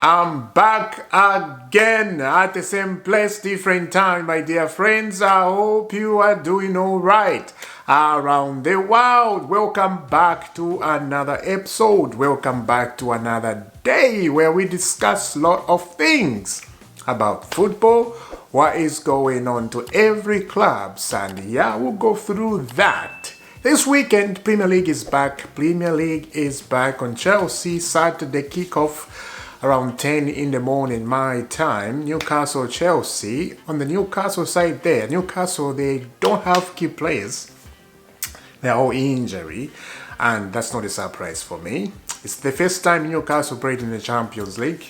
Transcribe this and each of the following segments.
I'm back again at the same place, different time, my dear friends. I hope you are doing all right around the world. Welcome back to another episode. Welcome back to another day where we discuss a lot of things about football, what is going on to every clubs, and yeah, we'll go through that. This weekend, Premier League is back. Premier League is back on Chelsea. Saturday kickoff around 10 in the morning my time. Newcastle, Chelsea. On the Newcastle side there, Newcastle, they don't have key players. They're all injury. And that's not a surprise for me. It's the first time Newcastle played in the Champions League.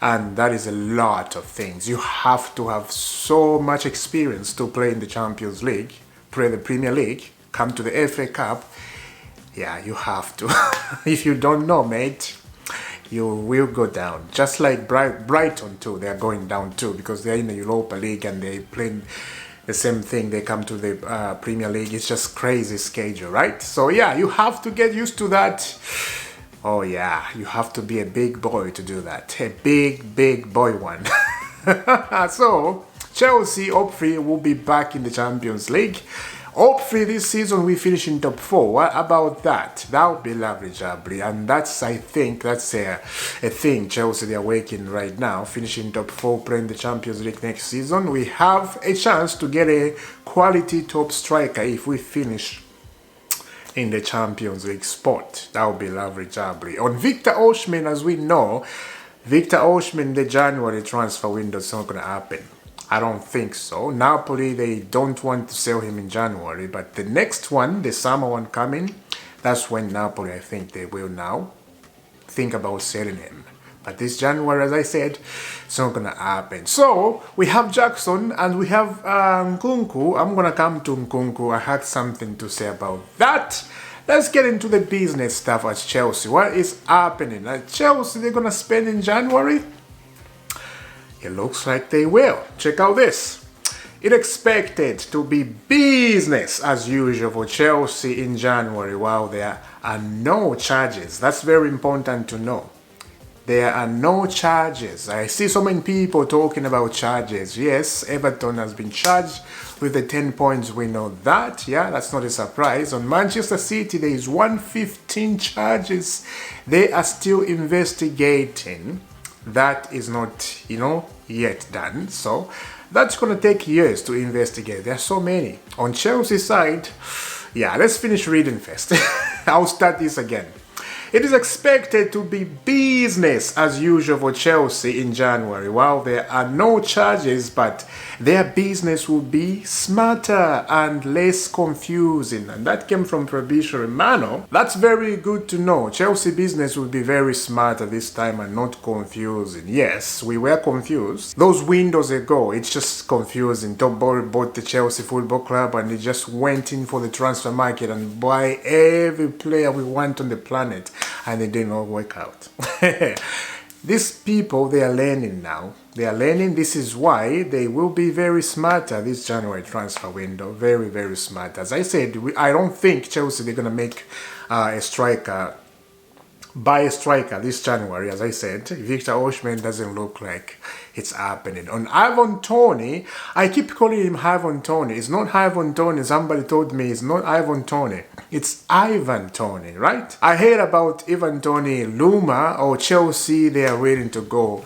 And that is a lot of things. You have to have so much experience to play in the Champions League, play the Premier League, come to the FA Cup. Yeah, you have to. If you don't know, mate, you will go down. Just like Brighton too, they are going down too because they are in the Europa League and they play the same thing. They come to the Premier League. It's just crazy schedule, right? So yeah, you have to get used to that. Oh yeah, you have to be a big boy to do that. A big boy one. So Chelsea, hopefully, will be back in the Champions League. Hopefully this season we finish in top 4. What about that? That would be lovely, Jabri. And that's, I think, that's a thing Chelsea, they are working right now. Finishing top 4, playing the Champions League next season. We have a chance to get a quality top striker if we finish in the Champions League spot. That would be lovely, Jabri. On Victor Osimhen, as we know, Victor Osimhen, the January transfer window is not going to happen. I don't think so. Napoli, they don't want to sell him in January, but the next one, the summer one coming, that's when Napoli, I think they will now think about selling him. But this January, as I said, it's not going to happen. So, we have Jackson and we have Nkunku. I'm going to come to Nkunku. I had something to say about that. Let's get into the business stuff at Chelsea. What is happening? At Chelsea, they're going to spend in January? It looks like they will. Check out this. It expected to be business as usual for Chelsea in January while there are no charges. That's very important to know. There are no charges. I see so many people talking about charges. Yes, Everton has been charged with the 10 points. We know that. Yeah, that's not a surprise. On Manchester City, there is 115 charges. They are still investigating. That is not, yet done. So that's going to take years to investigate. There are so many. On Chelsea side, yeah, let's finish reading first. I'll start this again. It is expected to be business as usual for Chelsea in January. While there are no charges, but their business will be smarter and less confusing. And that came from Fabricio Romano. That's very good to know. Chelsea business will be very smarter this time and not confusing. Yes, we were confused. Those windows ago, it's just confusing. Top bought the Chelsea Football Club and they just went in for the transfer market and buy every player we want on the planet. And it did not work out. These people, they are learning now. They are learning. This is why they will be very smarter this January transfer window. Very smart. As I said, I don't think Chelsea, they're going to make a striker, buy a striker this January. As I said, Victor Osimhen doesn't look like it's happening. On Ivan Toney, I keep calling him Ivan Toney. It's not Ivan Toney. Somebody told me it's not Ivan Toney. It's Ivan Toney, right? I heard about Ivan Toney, Luma or Chelsea. They are willing to go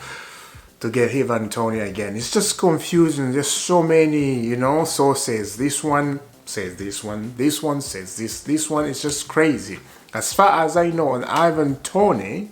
to get Ivan Toney again. It's just confusing. There's so many, sources. This one says this one. This one says this. This one is just crazy. As far as I know, on Ivan Toney,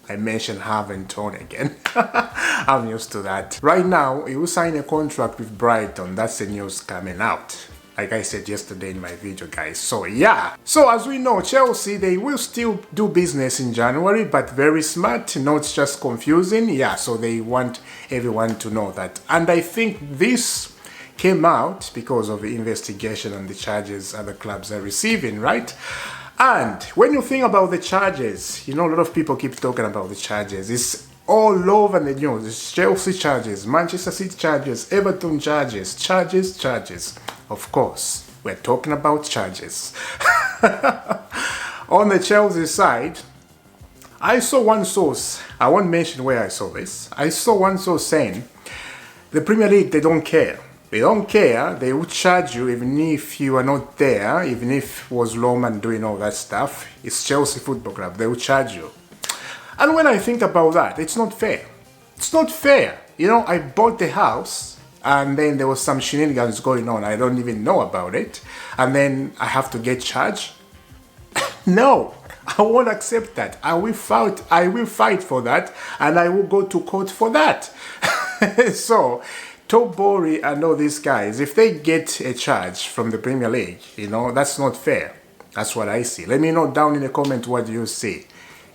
I mentioned Ivan Toney again. I'm used to that. Right now, he will sign a contract with Brighton. That's the news coming out. Like I said yesterday in my video, guys. So yeah. So as we know, Chelsea, they will still do business in January, but very smart, not just confusing. Yeah, so they want everyone to know that. And I think this came out because of the investigation and the charges other clubs are receiving, right? And when you think about the charges, a lot of people keep talking about the charges. It's all over the news. It's Chelsea charges, Manchester City charges, Everton charges, charges. Of course, we're talking about charges. On the Chelsea side, I saw one source, I won't mention where I saw this. I saw one source saying, the Premier League, they don't care. They don't care. They will charge you even if you are not there, even if it was Roman doing all that stuff. It's Chelsea Football Club. They will charge you. And when I think about that, it's not fair. It's not fair. You know, I bought the house and then there was some shenanigans going on. I don't even know about it. And then I have to get charged. No, I won't accept that. I will fight for that, and I will go to court for that. So, Tobori and all these guys, if they get a charge from the Premier League, you know, that's not fair. That's what I see. Let me know down in the comment what you see.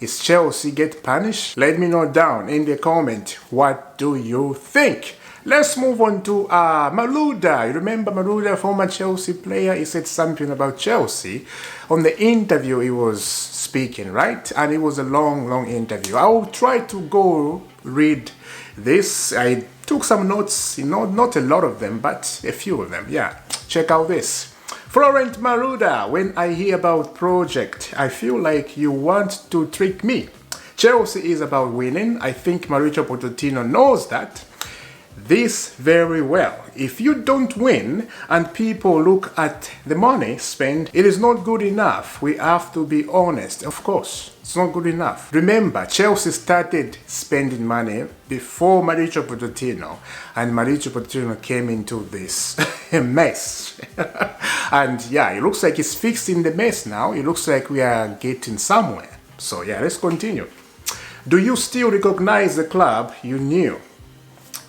Is Chelsea get punished? Let me know down in the comment what do you think. Let's move on to Malouda. You remember Malouda, former Chelsea player? He said something about Chelsea. On the interview he was speaking, right? And it was a long interview. I will try to go read this. I took some notes, you know, not a lot of them, but a few of them. Yeah, check out this. Florent Malouda, when I hear about project, I feel like you want to trick me. Chelsea is about winning. I think Mauricio Pochettino knows that. This very well. If you don't win and people look at the money spent, it is not good enough. We have to be honest. Of course, it's not good enough. Remember, Chelsea started spending money before Mauricio Pochettino, and Mauricio Pochettino came into this mess. And yeah, it looks like it's fixing the mess now. It looks like we are getting somewhere. So yeah, let's continue. Do you still recognize the club you knew?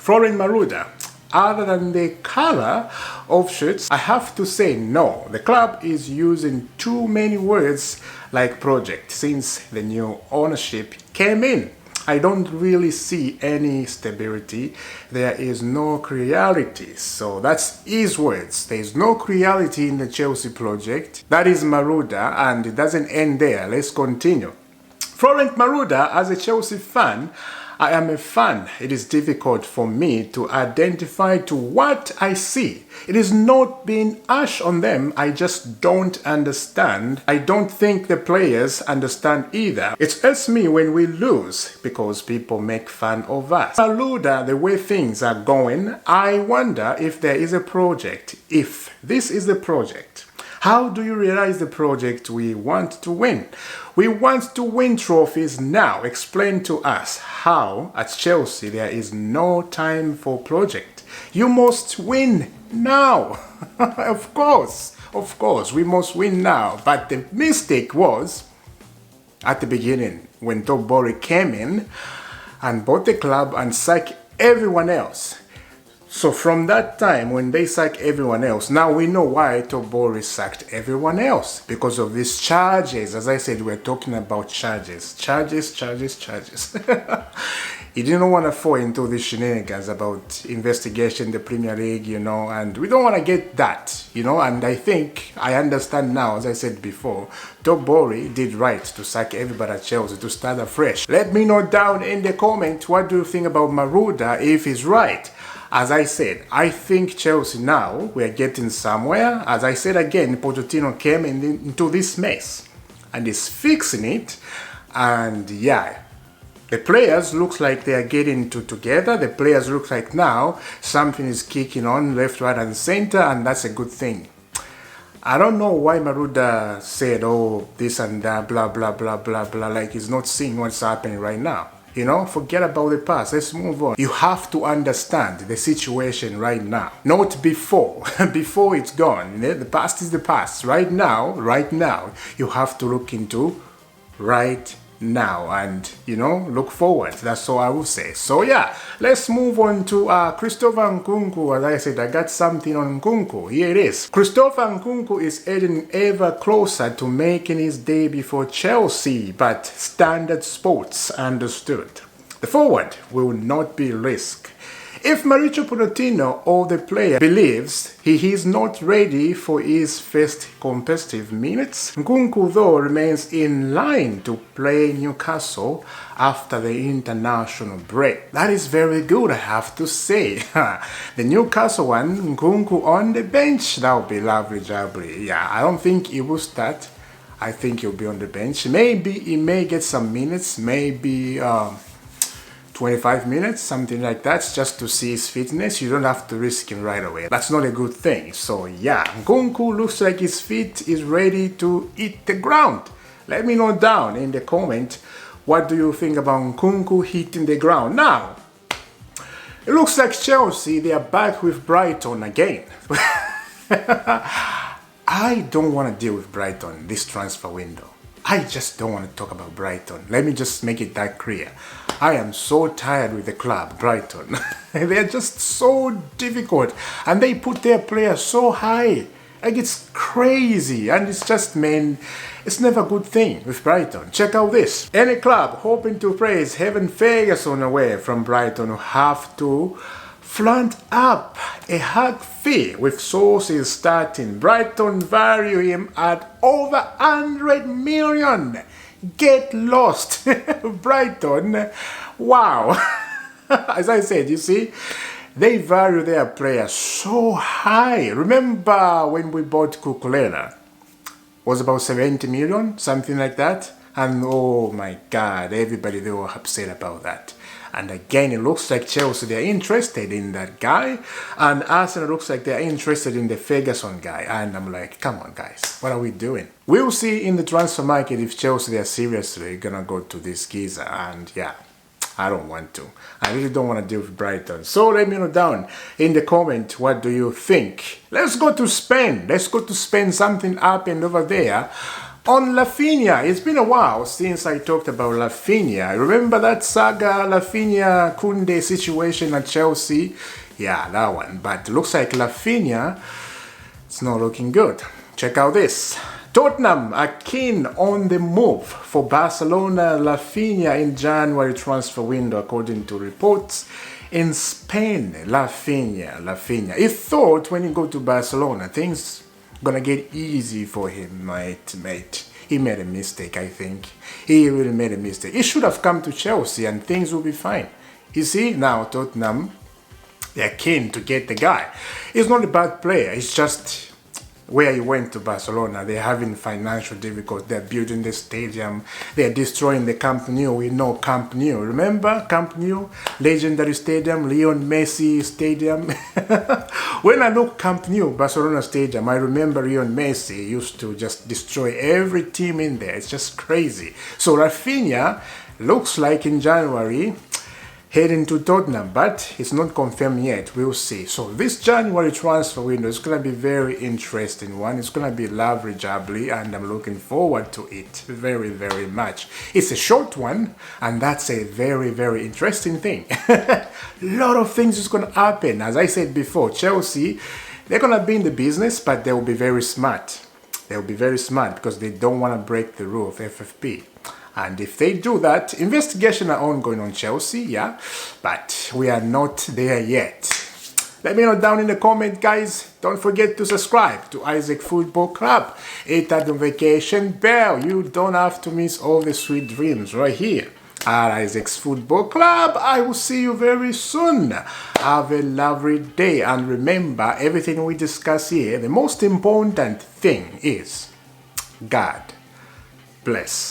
Florent Malouda, other than the color of shirts, I have to say no. The club is using too many words like project since the new ownership came in. I don't really see any stability. There is no reality. So that's his words. There is no reality in the Chelsea project. That is Malouda, and it doesn't end there. Let's continue. Florent Malouda, as a Chelsea fan, I am a fan. It is difficult for me to identify to what I see. It is not being harsh on them. I just don't understand. I don't think the players understand either. It hurts me when we lose because people make fun of us. Malouda, the way things are going, I wonder if there is a project. If this is the project, how do you realize the project we want to win? We want to win trophies now. Explain to us how at Chelsea there is no time for project. You must win now. Of course, we must win now. But the mistake was at the beginning when Tobori came in and bought the club and sacked everyone else. So from that time, when they sacked everyone else, now we know why Tobori sacked everyone else. Because of these charges. As I said, we're talking about charges. Charges. He didn't want to fall into these shenanigans about investigation, the Premier League, you know, and we don't want to get that, you know, and I think, I understand now, as I said before, Tobori did right to sack everybody at Chelsea to start afresh. Let me know down in the comment, what do you think about Malouda, if he's right? As I said, I think Chelsea now, we are getting somewhere. As I said again, Pochettino came into this mess and is fixing it. And yeah, the players looks like they are getting together. The players look like now something is kicking on left, right and center, and that's a good thing. I don't know why Malouda said, oh, this and that, blah, blah, blah, blah, blah, like he's not seeing what's happening right now. You know, forget about the past. Let's move on. You have to understand the situation right now. Not before. Before it's gone. The past is the past. Right now, you have to look into right now and, you know, look forward. That's all I will say. So yeah, let's move on to Christopher Nkunku. As I said, I got something on Nkunku. Here it is. Christopher Nkunku is heading ever closer to making his debut for Chelsea, but Standard Sports understood. The forward will not be risked. If Mauricio Pochettino or the player believes he is not ready for his first competitive minutes, Nkunku though remains in line to play Newcastle after the international break. That is very good, I have to say. The Newcastle one, Nkunku on the bench, that would be lovely, jubbly. Yeah, I don't think he will start. I think he'll be on the bench. Maybe he may get some minutes, maybe 25 minutes, something like that, just to see his fitness. You don't have to risk him right away. That's not a good thing. So yeah, Nkunku looks like his feet is ready to hit the ground. Let me know down in the comment, what do you think about Nkunku hitting the ground? Now, it looks like Chelsea, they are back with Brighton again. I don't want to deal with Brighton this transfer window. I just don't want to talk about Brighton. Let me just make it that clear. I am so tired with the club, Brighton. They're just so difficult. And they put their players so high. Like, it's crazy. And it's just, man, it's never a good thing with Brighton. Check out this. Any club hoping to praise Evan Ferguson away from Brighton will have to front up a hug fee, with sources starting Brighton value him at over 100 million. Get lost. Brighton, wow. As I said, you see, they value their players so high. Remember when we bought Kukulela? Was about 70 million, something like that. And oh my God, everybody, they were upset about that. And again, it looks like Chelsea, they're interested in that guy. And Arsenal looks like they're interested in the Ferguson guy. And I'm like, come on, guys, what are we doing? We'll see in the transfer market if Chelsea, they're seriously gonna go to this geezer. And yeah, I don't want to. I really don't want to deal with Brighton. So let me know down in the comment, what do you think? Let's go to Spain. Let's go to Spain. Something happened over there on Raphinha. It's been a while since I talked about Raphinha. Remember that saga, Raphinha Kunde situation at Chelsea? Yeah, that one. But looks like Raphinha, it's not looking good. Check out this. Tottenham are keen on the move for Barcelona Raphinha in January transfer window, according to reports in Spain. Raphinha. He thought when he go to Barcelona, things gonna get easy for him, mate. He made a mistake, I think. He really made a mistake. He should have come to Chelsea and things will be fine. You see, now Tottenham, they're keen to get the guy. He's not a bad player. It's just where he went to Barcelona, they're having financial difficulties. They're building the stadium. They're destroying the Camp Nou. We know Camp Nou. Remember Camp Nou? Legendary stadium, Lionel Messi stadium. When I look Camp Nou, Barcelona stadium, I remember Lionel Messi used to just destroy every team in there. It's just crazy. So Raphinha looks like in January, heading to Tottenham, but it's not confirmed yet. We'll see. So this January transfer window is going to be very interesting one. It's going to be leverageable, and I'm looking forward to it very, very much. It's a short one, and that's a very, very interesting thing. A lot of things is going to happen. As I said before, Chelsea, they're going to be in the business, but they will be very smart. They'll be very smart because they don't want to break the rule of FFP. And if they do that, investigations are ongoing on Chelsea, yeah, but we are not there yet. Let me know down in the comment, guys. Don't forget to subscribe to Isaac Football Club. Hit that notification bell. You don't have to miss all the sweet dreams right here at Isaac's Football Club. I will see you very soon. Have a lovely day. And remember, everything we discuss here, the most important thing is God bless.